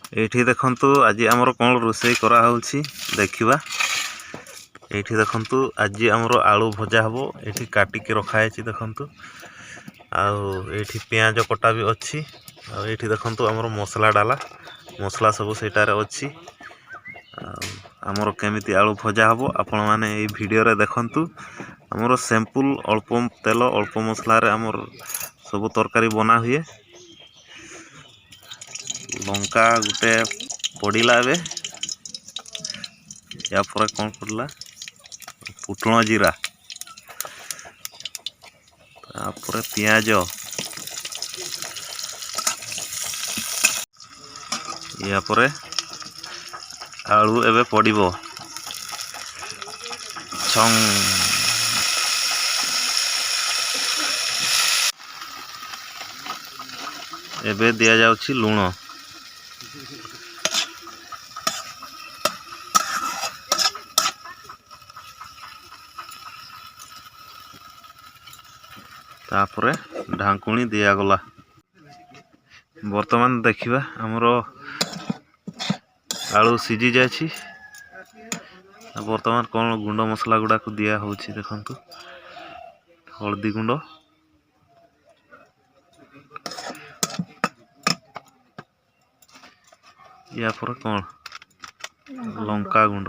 एठी देखंतु आज आमर कौन रोषे करा होउछि देखिबा। एठी देखंतु आज आमर आलू भजा हबो। एठी काटी के रखा है देखंतु आउ एठी प्याज कटा भी अछि। आ एठी देखंतु आमर मसला डाला मसला सब सेटारे अछि। आमर केमिति आलू भजा हबो आपण माने ए वीडियो रे देखंतु। आमर सिंपल अल्प तेल अल्प मसला रे आमर सब तरकारी बना हुए। लंका गुटे पड़िला बे या पर कौन पड़ला फुटण जीरा तापर पियाज या पर आलू एबे पड़िबो छंग एबे दिया जाउछि लूण तापरे ढांकुणी दिया गला। वर्तमान देखिबा हमरो आलू सिझी जाछि। वर्तमान कौन गुंड मसला गुडा को दिया होछि देखंतु। हल्दी गुंड या पर कौन लंका गुंड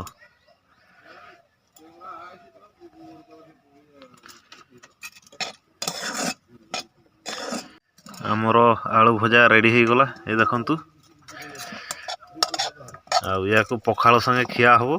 आमर आलू भजा रेडी हो गला। ये देखंतु आ या को पखाल संगे खिया हबो।